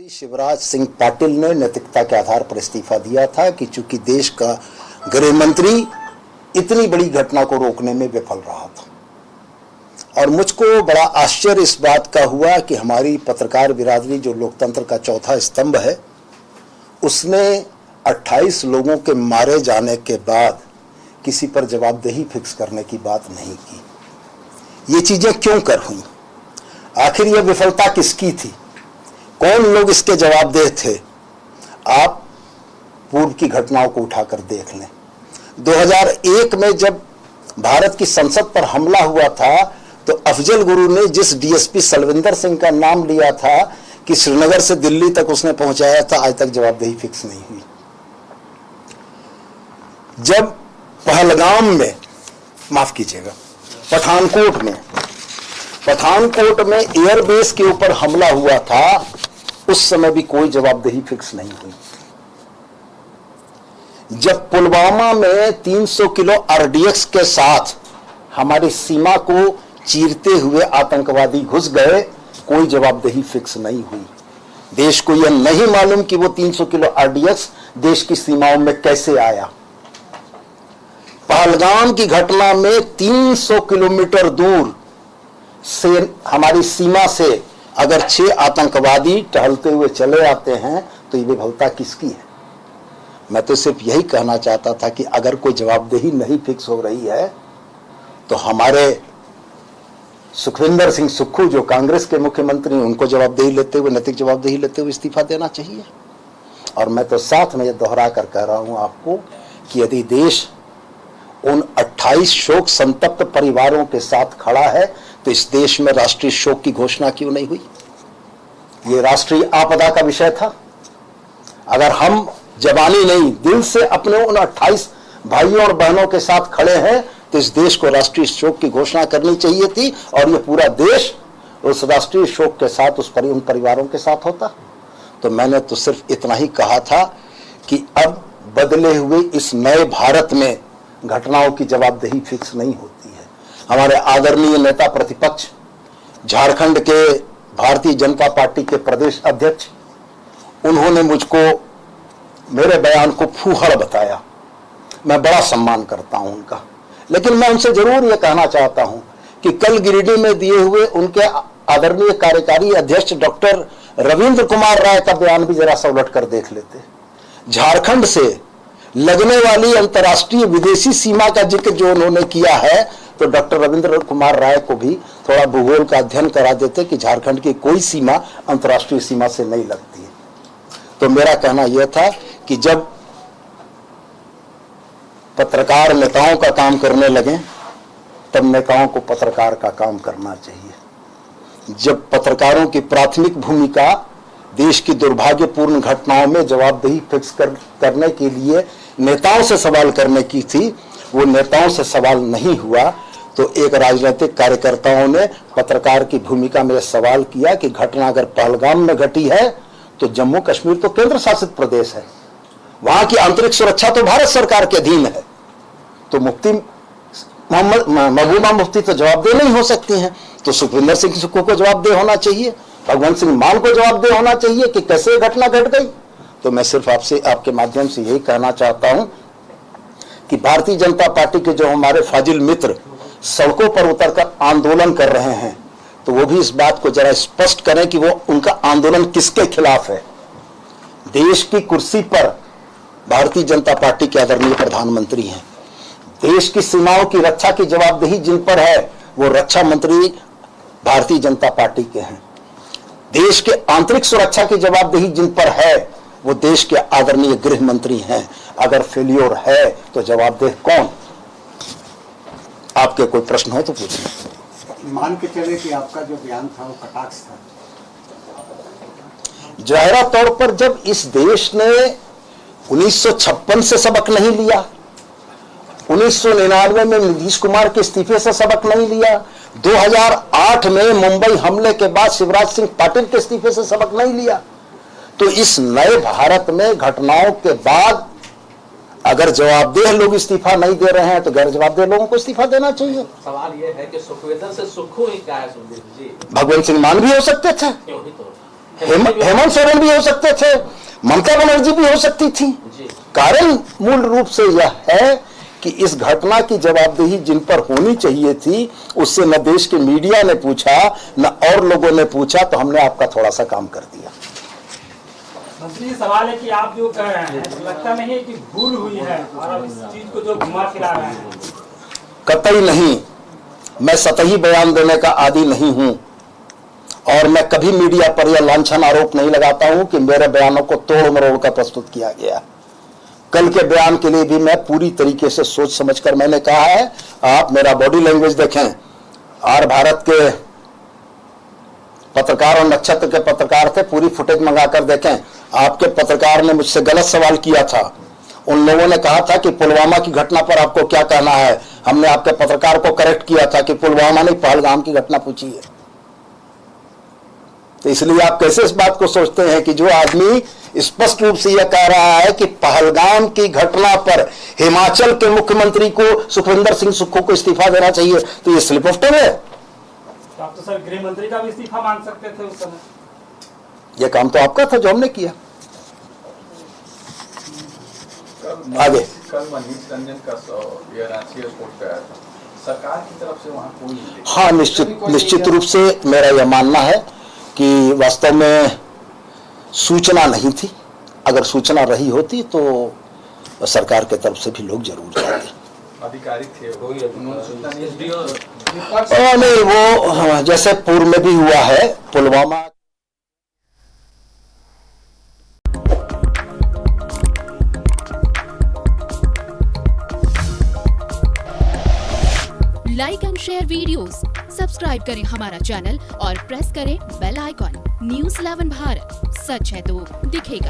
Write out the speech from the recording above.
मुख्यमंत्री शिवराज सिंह पाटिल ने नैतिकता के आधार पर इस्तीफा दिया था कि चूंकि देश का गृह मंत्री इतनी बड़ी घटना को रोकने में विफल रहा था। और मुझको बड़ा आश्चर्य इस बात का हुआ कि हमारी पत्रकार बिरादरी, जो लोकतंत्र का चौथा स्तंभ है, उसने 28 लोगों के मारे जाने के बाद किसी पर जवाबदेही फिक्स करने की बात नहीं की। ये चीजें क्यों कर हुई? आखिर यह विफलता किसकी थी? कौन लोग इसके जवाबदेह थे? आप पूर्व की घटनाओं को उठाकर देख लें। 2001 में जब भारत की संसद पर हमला हुआ था तो अफजल गुरु ने जिस डीएसपी सलविंदर सिंह का नाम लिया था कि श्रीनगर से दिल्ली तक उसने पहुंचाया था, आज तक जवाबदेही फिक्स नहीं हुई। जब पहलगाम में, माफ कीजिएगा, पठानकोट में एयरबेस के ऊपर हमला हुआ था, उस समय भी कोई जवाबदेही फिक्स नहीं हुई। जब पुलवामा में 300 किलो आरडीएक्स के साथ हमारी सीमा को चीरते हुए आतंकवादी घुस गए, कोई जवाबदेही फिक्स नहीं हुई। देश को यह नहीं मालूम कि वो 300 किलो आरडीएक्स देश की सीमाओं में कैसे आया। पहलगाम की घटना में 300 किलोमीटर दूर से हमारी सीमा से अगर 6 आतंकवादी टहलते हुए चले आते हैं तो ये विफलता किसकी है? मैं तो सिर्फ यही कहना चाहता था कि अगर कोई जवाबदेही नहीं फिक्स हो रही है तो हमारे सुखविंदर सिंह सुक्खू, जो कांग्रेस के मुख्यमंत्री, उनको जवाबदेही लेते हुए, नैतिक जवाबदेही लेते हुए इस्तीफा देना चाहिए। और मैं तो साथ में यह दोहरा कर कह रहा हूं आपको कि यदि देश उन 28 शोक संतप्त परिवारों के साथ खड़ा है तो इस देश में राष्ट्रीय शोक की घोषणा क्यों नहीं हुई? ये राष्ट्रीय आपदा का विषय था। अगर हम जबानी नहीं, दिल से अपने उन 28 भाइयों और बहनों के साथ खड़े हैं तो इस देश को राष्ट्रीय शोक की घोषणा करनी चाहिए थी और ये पूरा देश उस राष्ट्रीय शोक के साथ उन परिवारों के साथ होता। तो मैंने तो सिर्फ इतना ही कहा था कि अब बदले हुए इस नए भारत में घटनाओं की जवाबदेही फिक्स नहीं होती है। हमारे आदरणीय नेता प्रतिपक्ष, झारखंड के भारतीय जनता पार्टी के प्रदेश अध्यक्ष, उन्होंने मुझको मेरे बयान को फूहड़ बताया। मैं बड़ा सम्मान करता हूं उनका, लेकिन मैं उनसे जरूर यह कहना चाहता हूं कि कल गिरिडीह में दिए हुए उनके आदरणीय कार्यकारी अध्यक्ष डॉक्टर रविंद्र कुमार राय का बयान भी जरा सा उलट कर देख लेते। झारखंड से लगने वाली अंतर्राष्ट्रीय विदेशी सीमा का जिक्र जो उन्होंने किया है, तो डॉक्टर रविंद्र कुमार राय को भी थोड़ा भूगोल का अध्ययन करा देते कि झारखंड की कोई सीमा अंतर्राष्ट्रीय सीमा से नहीं लगती है। तो मेरा कहना यह था कि जब पत्रकार नेताओं का काम करने लगे तब नेताओं को पत्रकार का काम करना चाहिए। जब पत्रकारों की प्राथमिक भूमिका देश की दुर्भाग्यपूर्ण घटनाओं में जवाबदेही फिक्स करने के लिए नेताओं से सवाल करने की थी, वो नेताओं से सवाल नहीं हुआ, तो एक राजनीतिक कार्यकर्ताओं ने पत्रकार की भूमिका में सवाल किया कि घटना अगर पहलगाम में घटी है तो जम्मू कश्मीर तो केंद्र शासित प्रदेश है, वहां की आंतरिक सुरक्षा तो भारत सरकार के अधीन है, तो मुफ्ती महबूबा मुफ्ती तो जवाबदेह नहीं हो सकती हैं। तो सुखविंदर सिंह सुक्खू को जवाबदेह होना चाहिए, भगवंत सिंह मान को जवाबदेह होना चाहिए कि कैसे घटना घट गई। तो मैं सिर्फ आपसे, आपके माध्यम से यही कहना चाहता हूं कि भारतीय जनता पार्टी के जो हमारे फाजिल मित्र सड़कों पर उतरकर आंदोलन कर रहे हैं, तो वो भी इस बात को जरा स्पष्ट करें कि वो उनका आंदोलन किसके खिलाफ है। देश की कुर्सी पर भारतीय जनता पार्टी के आदरणीय प्रधानमंत्री हैं। देश की सीमाओं की रक्षा की जवाबदेही जिन पर है वो रक्षा मंत्री भारतीय जनता पार्टी के हैं। देश के आंतरिक सुरक्षा की जवाबदेही जिन पर है वो देश के आदरणीय गृह मंत्री हैं। अगर फेल्योर है तो जवाबदेह कौन? आपके कोई प्रश्न हो तो पूछिए। मान के चले कि आपका जो बयान था वो कटाक्ष था। जाहिरा तौर पर जब इस देश ने 1956 से सबक नहीं लिया, 1999 में नीतीश कुमार के इस्तीफे से सबक नहीं लिया, 2008 में मुंबई हमले के बाद शिवराज सिंह पाटिल के इस्तीफे से सबक नहीं लिया, तो इस नए भारत में घटनाओं के बाद अगर जवाबदेह लोग इस्तीफा नहीं दे रहे हैं तो गैर जवाबदेह लोगों को इस्तीफा देना चाहिए। सवाल यह है कि सुखविंदर से सुक्खू ही क्या है? भगवंत सिंह मान भी हो सकते थे, हेमंत सोरेन भी हो सकते थे, ममता बनर्जी भी हो सकती थी। कारण मूल रूप से यह है कि इस घटना की जवाबदेही जिन पर होनी चाहिए थी उससे न देश के मीडिया ने पूछा न और लोगों ने पूछा, तो हमने आपका थोड़ा सा काम कर दिया। मंत्री जी, सवाल है कि आप जो कह रहे हैं तो लगता नहीं है कि भूल हुई है और अब इस चीज को जो घुमा फिरा रहे हैं? कतई नहीं, मैं सतही बयान देने का आदी नहीं हूं और मैं कभी मीडिया पर यह लांछन आरोप नहीं लगाता हूं कि मेरे बयानों को तोड़ मरोड़ कर प्रस्तुत किया गया। कल के बयान के लिए भी मैं पूरी तरीके से सोच समझकर मैंने कहा है। आप मेरा बॉडी लैंग्वेज देखें, आर भारत के पत्रकार और नक्षत्र के पत्रकार थे, पूरी फुटेज मंगाकर देखें। आपके पत्रकार ने मुझसे गलत सवाल किया था, उन लोगों ने कहा था कि पुलवामा की घटना पर आपको क्या कहना है। हमने आपके पत्रकार को करेक्ट किया था कि पुलवामा नहीं, पहलगाम की घटना पूछी है। तो इसलिए आप कैसे इस बात को सोचते हैं कि जो आदमी स्पष्ट रूप से यह कह रहा है कि पहलगाम की घटना पर हिमाचल के मुख्यमंत्री को सुखविंदर सिंह सुक्खू को इस्तीफा देना चाहिए, तो ये स्लिप ऑफ टंग है। तो आप तो सर गृह मंत्री का भी इस्तीफा मांग सकते थे उस समय। यह काम तो आपका था जो हमने किया। आगे कल मनीष रंजन का यह रांची एयरपोर्ट पे आया था, सरकार की तरफ से वहाँ कोई नहीं देखा। हाँ, निश्चित रूप से मेरा यह मानना है कि वास्तव में सूचना नहीं थी। अगर सूचना रही होती तो सरकार के तरफ से भी लोग जरूर जाते। अधिकारी थे उन्होंने सूचना नहीं दी। नहीं, वो जैसे पूर्व में भी हुआ है Pulwama. Like and share videos, subscribe करें हमारा चैनल और प्रेस करें बेल आइकॉन। न्यूज़ 11 भारत, सच है तो दिखेगा।